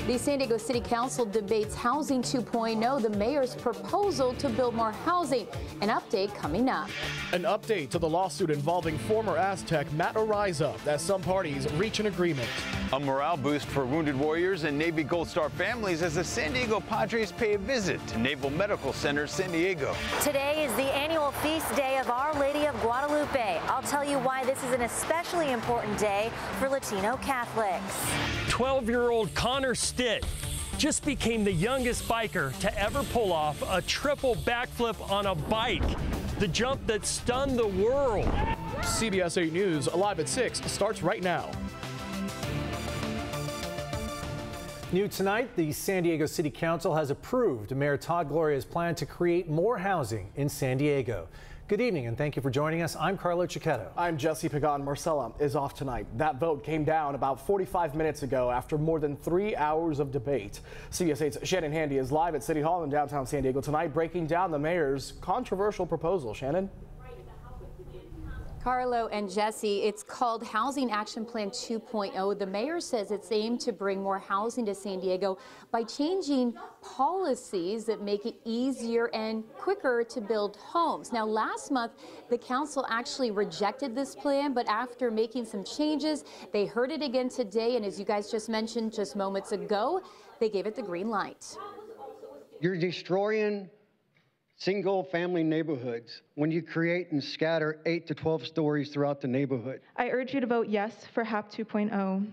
The San Diego City Council debates Housing 2.0, the mayor's proposal to build more housing. An update coming up. An update to the lawsuit involving former Aztec Matt Araiza as some parties reach an agreement. A morale boost for wounded warriors and Navy Gold Star families as the San Diego Padres pay a visit to Naval Medical Center San Diego. Today is the annual feast day of Our Lady of Guadalupe. I'll tell you why this is an especially important day for Latino Catholics. 12-year-old Connor Stitt just became the youngest biker to ever pull off a triple backflip on a bike, the jump that stunned the world. CBS 8 News, Alive at 6, starts right now. New tonight, the San Diego City Council has approved Mayor Todd Gloria's plan to create more housing in San Diego. Good evening and thank you for joining us. I'm Carlo Cicchetto. I'm Jesse Pagan. Marcella is off tonight. That vote came down about 45 minutes ago after more than 3 hours of debate. CBS 8's Shannon Handy is live at City Hall in downtown San Diego tonight, breaking down the mayor's controversial proposal. Shannon? Carlo and Jesse, it's called Housing Action Plan 2.0. The mayor says it's aimed to bring more housing to San Diego by changing policies that make it easier and quicker to build homes. Now, last month, the council actually rejected this plan, but after making some changes, they heard it again today. And as you guys just mentioned just moments ago, they gave it the green light. You're destroying single-family neighborhoods when you create and scatter 8 to 12 stories throughout the neighborhood. I urge you to vote yes for HAP 2.0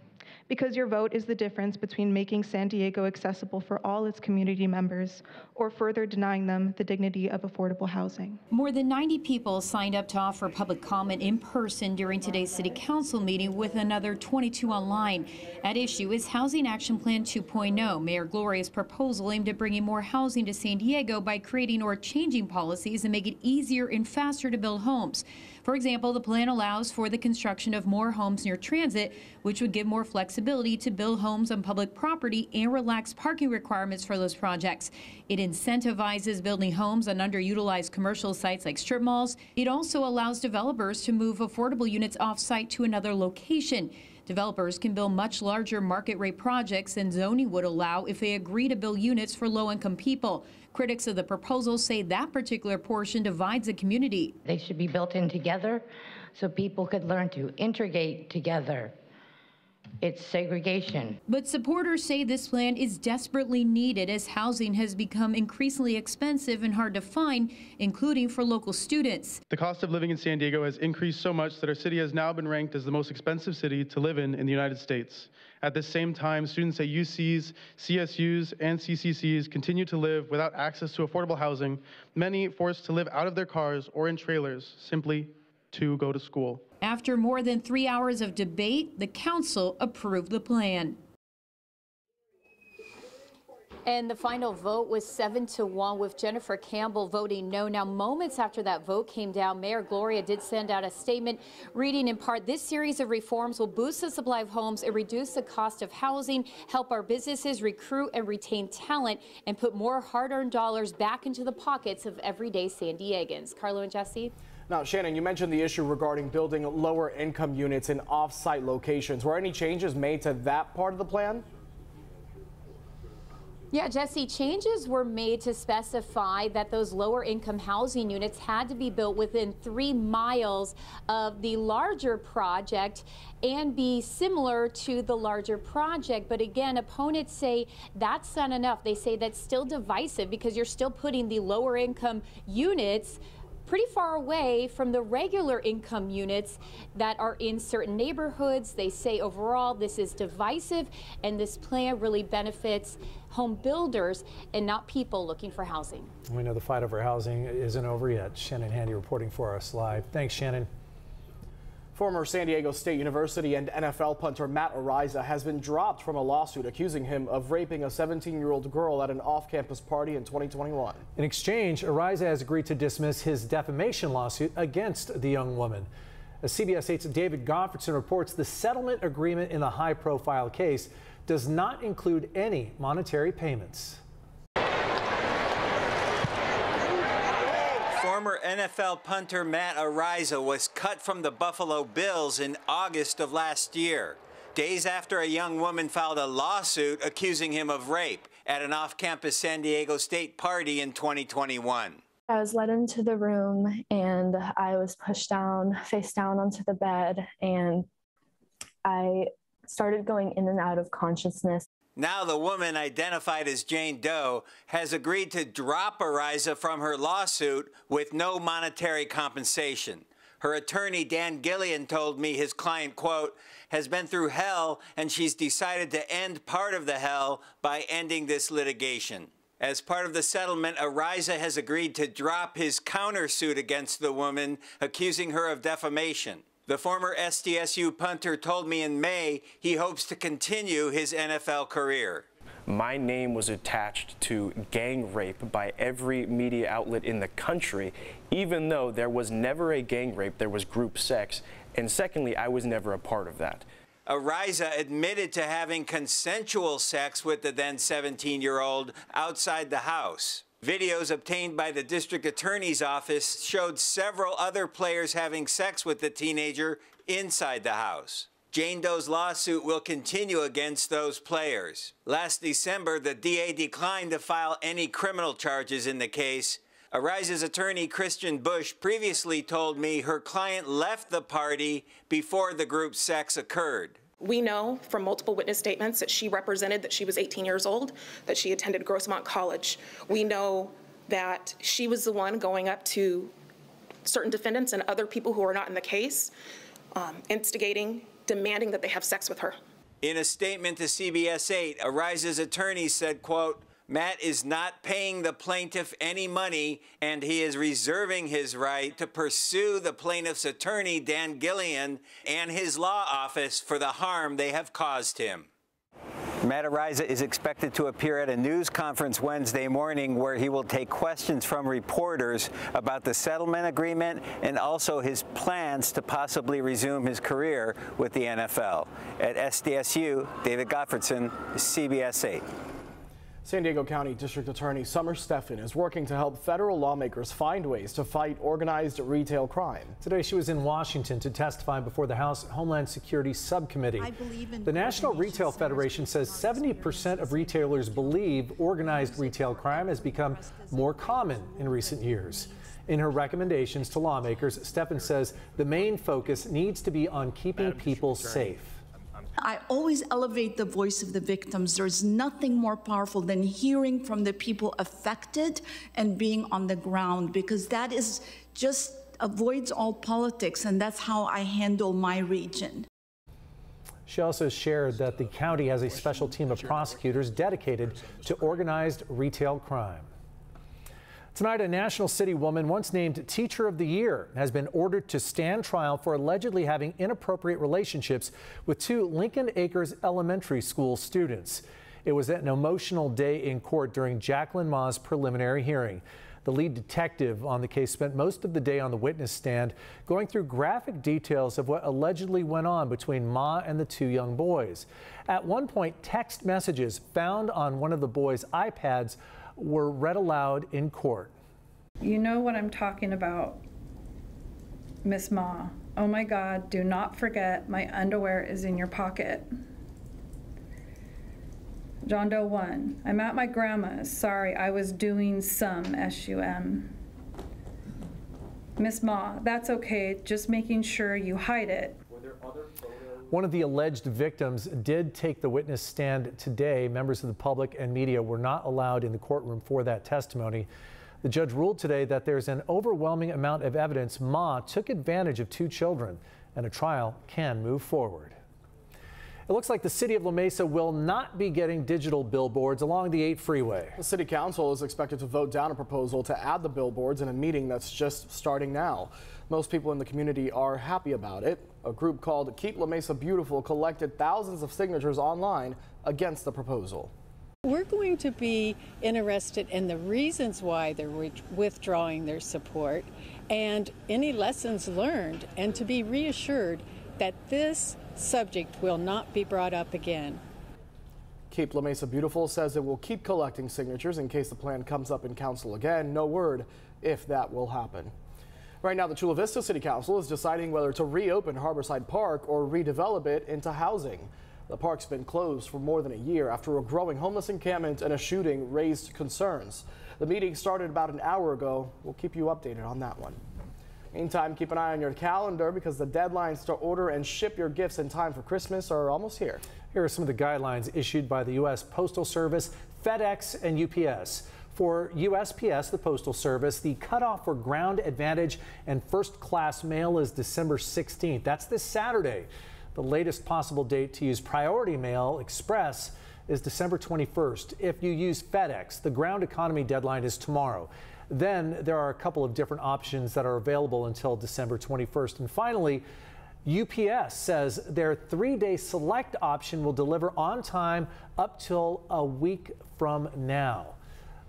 because your vote is the difference between making San Diego accessible for all its community members or further denying them the dignity of affordable housing. More than 90 people signed up to offer public comment in person during today's City Council meeting, with another 22 online. At issue is Housing Action Plan 2.0, Mayor Gloria's proposal aimed at bringing more housing to San Diego by creating or changing policies and make it easier and faster to build homes. For example, the plan allows for the construction of more homes near transit, which would give more flexibility to build homes on public property and relax parking requirements for those projects. It incentivizes building homes on underutilized commercial sites like strip malls. It also allows developers to move affordable units off-site to another location. Developers can build much larger market rate projects than zoning would allow if they agree to build units for low-income people. Critics of the proposal say that particular portion divides the community. They should be built in together so people could learn to integrate together. It's segregation. But supporters say this plan is desperately needed as housing has become increasingly expensive and hard to find, including for local students. The cost of living in San Diego has increased so much that our city has now been ranked as the most expensive city to live in the United States. At the same time, students at UCs, CSUs, and CCCs continue to live without access to affordable housing, many forced to live out of their cars or in trailers simply to go to school. After more than 3 hours of debate, the council approved the plan. And the final vote was 7-1, with Jennifer Campbell voting no. Now, moments after that vote came down, Mayor Gloria did send out a statement reading in part, "This series of reforms will boost the supply of homes and reduce the cost of housing, help our businesses recruit and retain talent, and put more hard-earned dollars back into the pockets of everyday San Diegans." Carlo and Jesse. Now, Shannon, you mentioned the issue regarding building lower income units in off-site locations. Were any changes made to that part of the plan? Yeah, Jesse, changes were made to specify that those lower income housing units had to be built within 3 miles of the larger project and be similar to the larger project. But again, opponents say that's not enough. They say that's still divisive because you're still putting the lower income units pretty far away from the regular income units that are in certain neighborhoods. They say overall this is divisive and this plan really benefits home builders and not people looking for housing. We know the fight over housing isn't over yet. Shannon Handy reporting for us live. Thanks, Shannon. Former San Diego State University and NFL punter Matt Araiza has been dropped from a lawsuit accusing him of raping a 17-year-old girl at an off-campus party in 2021. In exchange, Araiza has agreed to dismiss his defamation lawsuit against the young woman. As CBS 8's David Goffredson reports, the settlement agreement in the high-profile case does not include any monetary payments. Former NFL punter Matt Araiza was cut from the Buffalo Bills in August of last year. days after a young woman filed a lawsuit accusing him of rape at an off-campus San Diego State party in 2021. I was led into the room and I was pushed down, face down onto the bed, and I started going in and out of consciousness. Now the woman, identified as Jane Doe, has agreed to drop Ariza from her lawsuit with no monetary compensation. Her attorney, Dan Gillian, told me his client, quote, has been through hell and she's decided to end part of the hell by ending this litigation. As part of the settlement, Ariza has agreed to drop his countersuit against the woman, accusing her of defamation. The former SDSU punter told me in May he hopes to continue his NFL career. My name was attached to gang rape by every media outlet in the country, even though there was never a gang rape, there was group sex. And secondly, I was never a part of that. Ariza admitted to having consensual sex with the then 17-year-old outside the house. Videos obtained by the district attorney's office showed several other players having sex with the teenager inside the house. Jane Doe's lawsuit will continue against those players. Last December, the DA declined to file any criminal charges in the case. Ariza's attorney, Christian Bush, previously told me her client left the party before the group sex occurred. We know from multiple witness statements that she represented that she was 18 years old, that she attended Grossmont College. We know that she was the one going up to certain defendants and other people who are not in the case, instigating, demanding that they have sex with her. In a statement to CBS 8, Ariza's attorney said, quote, Matt is not paying the plaintiff any money, and he is reserving his right to pursue the plaintiff's attorney, Dan Gillian, and his law office for the harm they have caused him. Matt Ariza is expected to appear at a news conference Wednesday morning where he will take questions from reporters about the settlement agreement and also his plans to possibly resume his career with the NFL. At SDSU, David Gottfredson, CBS 8. San Diego County District Attorney Summer Stephan is working to help federal lawmakers find ways to fight organized retail crime. Today she was in Washington to testify before the House Homeland Security Subcommittee. The National Retail Federation says 70% of retailers believe organized retail crime has become more common in recent years. In her recommendations to lawmakers, Stephan says the main focus needs to be on keeping people safe. I always elevate the voice of the victims. There's nothing more powerful than hearing from the people affected and being on the ground, because that is just avoids all politics, and that's how I handle my region. She also shared that the county has a special team of prosecutors dedicated to organized retail crime. Tonight, a National City woman once named Teacher of the Year has been ordered to stand trial for allegedly having inappropriate relationships with two Lincoln Acres Elementary School students. It was an emotional day in court during Jacqueline Ma's preliminary hearing. The lead detective on the case spent most of the day on the witness stand going through graphic details of what allegedly went on between Ma and the two young boys. At one point, text messages found on one of the boys' iPads were read aloud in court. You know what I'm talking about, Miss Ma. Oh my God, do not forget my underwear is in your pocket. John Doe 1, I'm at my grandma's. Sorry, I was doing some SUM. Miss Ma, that's okay, just making sure you hide it. One of the alleged victims did take the witness stand today. Members of the public and media were not allowed in the courtroom for that testimony. The judge ruled today that there's an overwhelming amount of evidence Ma took advantage of two children, and a trial can move forward. It looks like the city of La Mesa will not be getting digital billboards along the 8 freeway. The city council is expected to vote down a proposal to add the billboards in a meeting that's just starting now. Most people in the community are happy about it. A group called Keep La Mesa Beautiful collected thousands of signatures online against the proposal. We're going to be interested in the reasons why they're withdrawing their support and any lessons learned, and to be reassured that this subject will not be brought up again. Keep La Mesa Beautiful says it will keep collecting signatures in case the plan comes up in council again. No word if that will happen. Right now, the Chula Vista City Council is deciding whether to reopen Harborside Park or redevelop it into housing. The park's been closed for more than a year after a growing homeless encampment and a shooting raised concerns. The meeting started about an hour ago. We'll keep you updated on that one. Meantime, keep an eye on your calendar because the deadlines to order and ship your gifts in time for Christmas are almost here. Here are some of the guidelines issued by the U.S. Postal Service, FedEx, and UPS. For USPS, the Postal Service, the cutoff for Ground Advantage and First Class Mail is December 16th. That's this Saturday. The latest possible date to use Priority Mail Express is December 21st. If you use FedEx, the Ground Economy deadline is tomorrow. Then there are a couple of different options that are available until December 21st. And finally, UPS says their 3-day select option will deliver on time up till a week from now.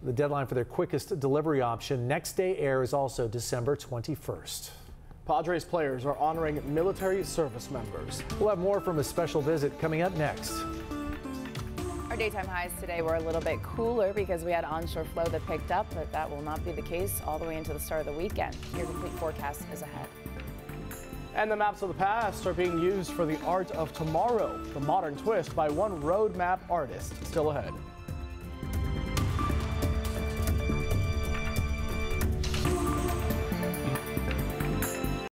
The deadline for their quickest delivery option, next day air, is also December 21st. Padres players are honoring military service members. We'll have more from a special visit coming up next. Our daytime highs today were a little bit cooler because we had onshore flow that picked up, but that will not be the case all the way into the start of the weekend. Your complete forecast is ahead. And the maps of the past are being used for the art of tomorrow. The modern twist by one road map artist. Still ahead.